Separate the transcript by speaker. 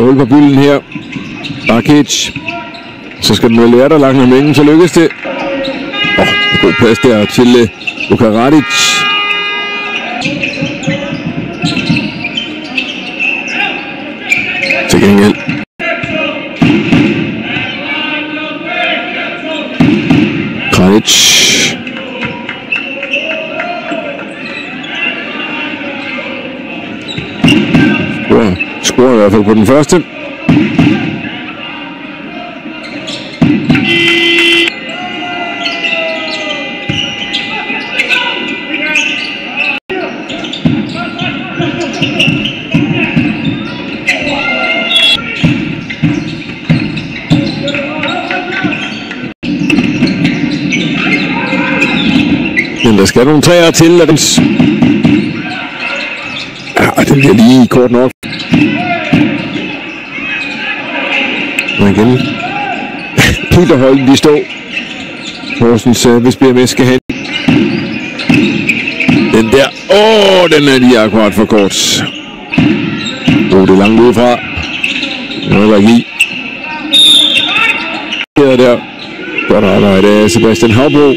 Speaker 1: hul på bylden her. Rakic. Så skal den vel være der langt om ingen, så lykkes det. God plads der til Luka Radic. Til gengæld. Radic. Scorer i hvert fald på den første. Men der skal nogle træer til, at den... Ja, det bliver lige kort nok. Og igen. Peterholden, de står. Horsens, hvis BMS skal hen. Den der. Den er lige akkurat for kort. Det er langt udefra. Nå, der i. Der. Godt arbejde, Sebastian Havbro.